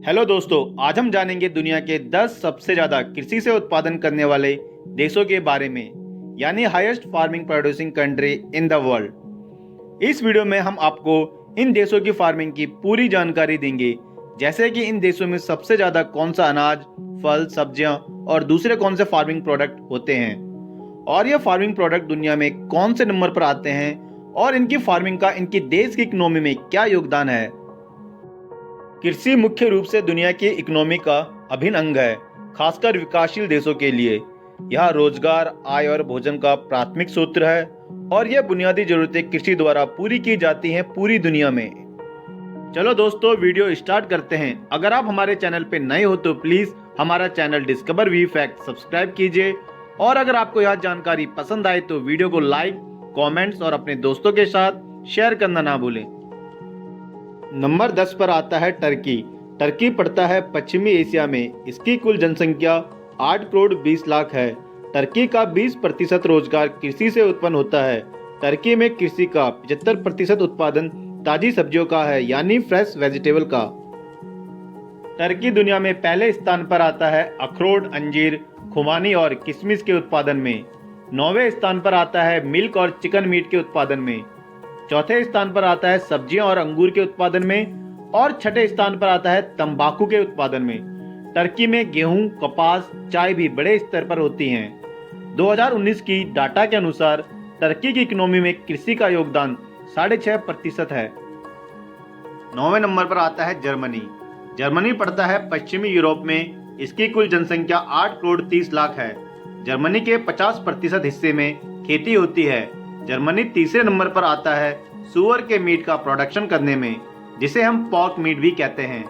Hello दोस्तों, आज हम जानेंगे दुनिया के 10 सबसे ज्यादा कृषि से उत्पादन करने वाले देशों के बारे में, यानी highest farming producing country in the world. इस वीडियो में हम आपको इन देशों की फार्मिंग की पूरी जानकारी देंगे, जैसे कि इन देशों में सबसे ज्यादा कौन सा अनाज, फल, सब्जियां और दूसरे कौन से फार्मिंग प्रोडक्ट होते हैं, और ये फार्मिंग प्रोडक्ट दुनिया में कौन से नंबर पर आते हैं, और इनकी फार्मिंग का इनकी देश की इकोनॉमी में क्या योगदान है। कृषि मुख्य रूप से दुनिया की इकोनॉमी का अभिन्न अंग है, खासकर विकासशील देशों के लिए। यह रोजगार, आय और भोजन का प्राथमिक सूत्र है और यह बुनियादी जरूरतें कृषि द्वारा पूरी की जाती हैं पूरी दुनिया में। चलो दोस्तों, वीडियो स्टार्ट करते हैं। अगर आप हमारे चैनल पे नए हो तो प्लीज हमारा channel discover we fact subscribe कीजिए, और अगर आपको यह जानकारी पसंद आए तो वीडियो को लाइक, कमेंट्स और अपने दोस्तों के साथ शेयर करना ना भूलें। नंबर 10 पर आता है टर्की। टर्की पड़ता है पश्चिमी एशिया में। इसकी कुल जनसंख्या 8 करोड़ 20 लाख है। टर्की का 20% रोजगार कृषि से उत्पन्न होता है। टर्की में कृषि का 75% उत्पादन ताजी सब्जियों का है, यानी फ्रेश वेजिटेबल का। टर्की दुनिया में पहले स्थान पर आता है अखरोट, अंजीर, खुमानी और किशमिश के उत्पादन में। 9वें स्थान पर आता है मिल्क और चिकन मीट के उत्पादन में। चौथे स्थान पर आता है सब्जियां और अंगूर के उत्पादन में, और छठे स्थान पर आता है तंबाकू के उत्पादन में। टर्की में गेहूं, कपास, चाय भी बड़े स्तर पर होती हैं। 2019 की डाटा के अनुसार टर्की की इकोनॉमी में कृषि का योगदान 6.5% है। 9वें नंबर पर आता है जर्मनी। जर्मनी पड़ता है पश्चिमी यूरोप में। इसकी कुल जनसंख्या 8 करोड़ 30 लाख है। जर्मनी के 50% हिस्से में खेती होती है। जर्मनी तीसरे नंबर पर आता है सुअर के मीट का प्रोडक्शन करने में, जिसे हम पॉर्क मीट भी कहते हैं।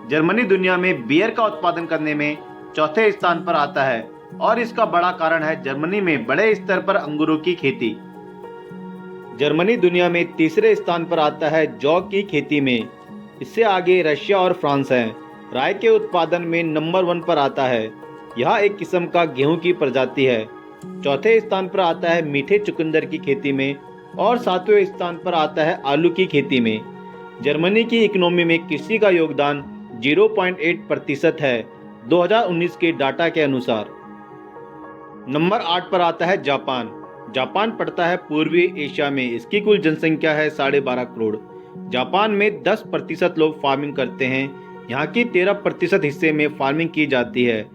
जर्मनी दुनिया में बियर का उत्पादन करने में चौथे स्थान पर आता है, और इसका बड़ा कारण है जर्मनी में बड़े स्तर पर अंगूरों की खेती। जर्मनी दुनिया में तीसरे स्थान पर आता है जौ की खेती में। इससे आगे रशिया और फ्रांस हैं। राई के उत्पादन में नंबर 1 पर आता है। यह एक किस्म का गेहूं की प्रजाति है। चौथे स्थान पर आता है मीठे चुकंदर की खेती में, और 7वें स्थान पर आता है आलू की खेती में। जर्मनी की इकोनॉमी में कृषि का योगदान 0.8% है 2019 के डाटा के अनुसार। नंबर 8 पर आता है जापान। जापान पड़ता है पूर्वी एशिया में। इसकी कुल जनसंख्या है 12.5 करोड़। जापान में 10% लोग फार्मिंग करते हैं। यहाँ की 13% हिस्से में फार्मिंग की जाती है।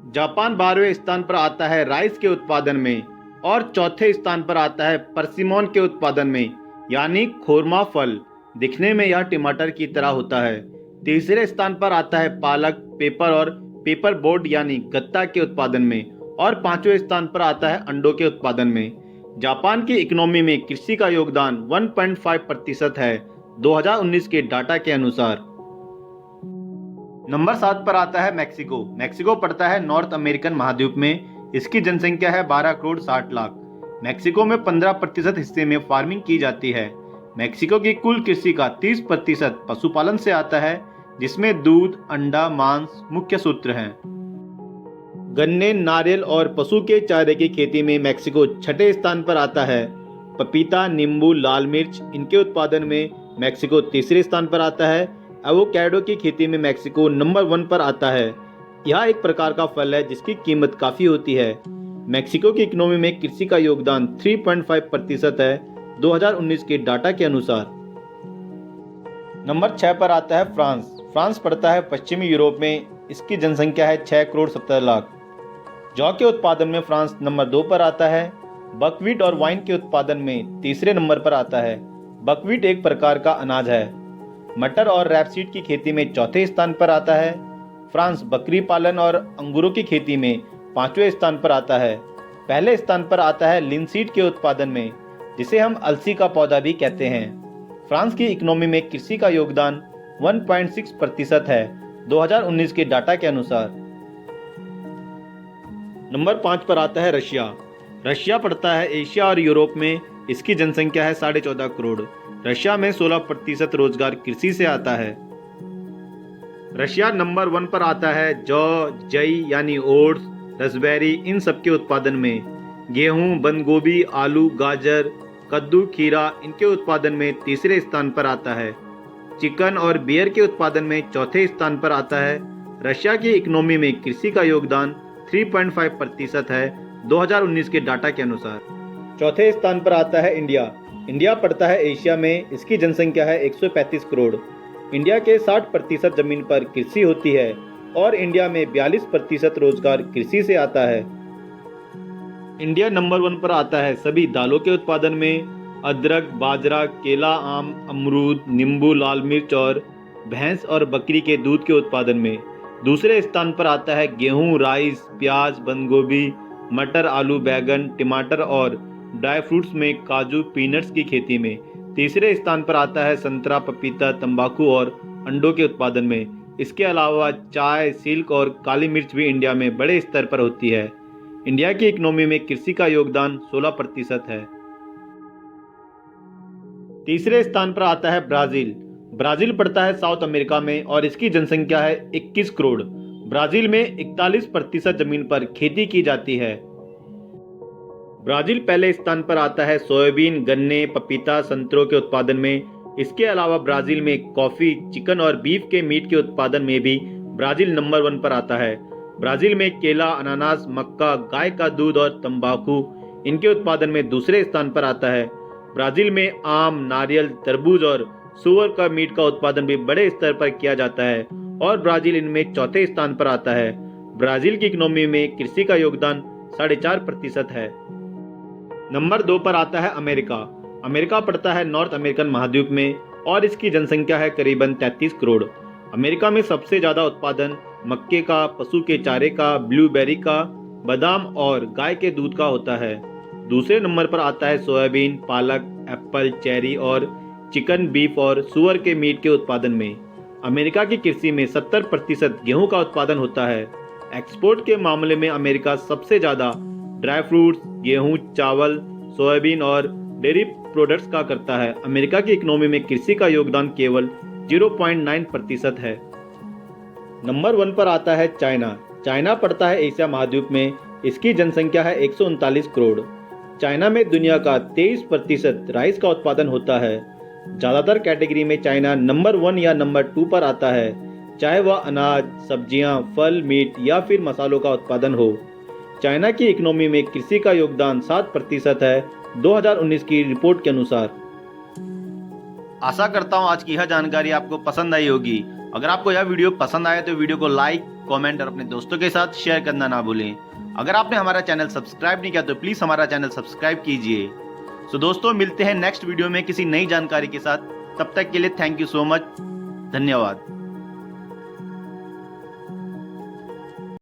जापान 12वें स्थान पर आता है राइस के उत्पादन में, और चौथे स्थान पर आता है परसिमोन के उत्पादन में, यानी खोरमा फल। दिखने में यह टमाटर की तरह होता है। तीसरे स्थान पर आता है पालक, पेपर और पेपर बोर्ड यानी गत्ता के उत्पादन में, और 5वें स्थान पर आता है अंडों के उत्पादन में। जापान की इकोनॉमी में कृषि का योगदान 1.5% है 2019 के डाटा के अनुसार। नंबर 7 पर आता है मैक्सिको। मैक्सिको पड़ता है नॉर्थ अमेरिकन महाद्वीप में। इसकी जनसंख्या है 12 करोड़ 60 लाख। मैक्सिको में 15% हिस्से में फार्मिंग की जाती है। मैक्सिको की कुल कृषि का 30% पशुपालन से आता है, जिसमें दूध, अंडा, मांस मुख्य सूत्र हैं। गन्ने, नारियल और पशु के चारे की खेती में मैक्सिको छठे स्थान पर आता है। पपीता, नींबू, लाल मिर्च, इनके उत्पादन में मैक्सिको तीसरे स्थान पर आता है। एवोकाडो की खेती में मैक्सिको नंबर 1 पर आता है। यह एक प्रकार का फल है जिसकी कीमत काफ़ी होती है। मैक्सिको की इकोनॉमी में कृषि का योगदान 3.5% है 2019 के डाटा के अनुसार। नंबर 6 पर आता है फ्रांस। फ्रांस पड़ता है पश्चिमी यूरोप में। इसकी जनसंख्या है 6 करोड़ 70 लाख। जौ के उत्पादन में फ्रांस नंबर 2 पर आता है। बकव्हीट और वाइन के उत्पादन में तीसरे नंबर पर आता है। बकव्हीट एक प्रकार का अनाज है। मटर और रैपसीड की खेती में चौथे स्थान पर आता है। फ्रांस बकरी पालन और अंगूरों की खेती में 5वें स्थान पर आता है। पहले स्थान पर आता है लिनसीड के उत्पादन में, जिसे हम अलसी का पौधा भी कहते हैं। फ्रांस की इकोनॉमी में कृषि का योगदान 1.6% है 2019 के डाटा के अनुसार। नंबर 5 पर आता है रशिया। रशिया पड़ता है एशिया और यूरोप में। इसकी जनसंख्या है 14.5 करोड़। रशिया में 16% रोजगार कृषि से आता है। रशिया नंबर 1 पर आता है जौ, जई यानी ओट्स, रसबेरी, इन सब के उत्पादन में। गेहूं, बंद गोभी, आलू, गाजर, कद्दू, खीरा, इनके उत्पादन में तीसरे स्थान पर आता है। चिकन और बियर के उत्पादन में चौथे स्थान पर आता है। रशिया की इकोनॉमी में कृषि का योगदान 3.5% है 2019 के डाटा के अनुसार। चौथे स्थान पर आता है इंडिया। इंडिया पड़ता है एशिया में, इसकी जनसंख्या है 135 करोड़। इंडिया के 60% जमीन पर कृषि होती है और इंडिया में 42% रोजगार कृषि से आता है। इंडिया नंबर 1 पर आता है सभी दालों के उत्पादन में। अदरक, बाजरा, केला, आम, अमरूद, नींबू, लाल मिर्च और भैंस और बकरी के दूध के उत्पादन में। दूसरे स्थान पर आता है गेहूं, राइस, प्याज, बंद गोभी, मटर, आलू, बैगन, टमाटर और ड्राई फ्रूट्स में काजू, पीनट्स की खेती में। तीसरे स्थान पर आता है संतरा, पपीता, तंबाकू और अंडों के उत्पादन में। इसके अलावा चाय, सिल्क और काली मिर्च भी इंडिया में बड़े स्तर पर होती है। इंडिया की इकोनॉमी में कृषि का योगदान 16% है। तीसरे स्थान पर आता है ब्राजील। ब्राजील पड़ता है साउथ अमेरिका में और इसकी जनसंख्या है 21 करोड़। ब्राजील में 41% जमीन पर खेती की जाती है। ब्राजील पहले स्थान पर आता है सोयाबीन, गन्ने, पपीता, संतरों के उत्पादन में। इसके अलावा ब्राजील में कॉफी, चिकन और बीफ के मीट के उत्पादन में भी ब्राजील नंबर 1 पर आता है। ब्राजील में केला, अनानास, मक्का, गाय का दूध और तंबाकू इनके उत्पादन में दूसरे स्थान पर आता है। ब्राजील में आम, नारियल, तरबूज और सुअर का मीट का उत्पादन भी बड़े स्तर पर किया जाता है और ब्राजील इनमें चौथे स्थान पर आता है। ब्राजील की इकोनॉमी में कृषि का योगदान 4.5% है। नंबर 2 पर आता है अमेरिका। अमेरिका पड़ता है नॉर्थ अमेरिकन महाद्वीप में और इसकी जनसंख्या है करीबन 33 करोड़। अमेरिका में सबसे ज्यादा उत्पादन मक्के का, पशु के चारे का, ब्लूबेरी का, बादाम और गाय के दूध का होता है। दूसरे नंबर पर आता है सोयाबीन, पालक, एप्पल, चेरी और चिकन, बीफ और सुअर के मीट के उत्पादन में। अमेरिका की कृषि में 70% गेहूं का उत्पादन होता है। एक्सपोर्ट के मामले में अमेरिका सबसे ज्यादा ड्राई फ्रूट्स, गेहूं, चावल, सोयाबीन और डेयरी प्रोडक्ट्स का करता है। अमेरिका की इकोनॉमी में कृषि का योगदान केवल 0.9% है। नंबर 1 पर आता है चाइना। चाइना पड़ता है एशिया महाद्वीप में, इसकी जनसंख्या है 139 करोड़। चाइना में दुनिया का 23% राइस का उत्पादन होता है। ज्यादातर कैटेगरी में चाइना नंबर 1 या नंबर 2 पर आता है, चाहे वह अनाज, सब्जियां, फल, मीट या फिर मसालों का उत्पादन हो। चाइना की इकोनॉमी में कृषि का योगदान 7% है 2019 की रिपोर्ट के अनुसार। आशा करता हूं आज की यह जानकारी आपको पसंद आई होगी। अगर आपको यह वीडियो पसंद आया तो वीडियो को लाइक, कमेंट और अपने दोस्तों के साथ शेयर करना ना भूलें। अगर आपने हमारा चैनल सब्सक्राइब नहीं किया तो प्लीज हमारा चैनल सब्सक्राइब कीजिए। तो दोस्तों मिलते हैं नेक्स्ट वीडियो में किसी नई जानकारी के साथ। तब तक के लिए थैंक यू सो मच। धन्यवाद।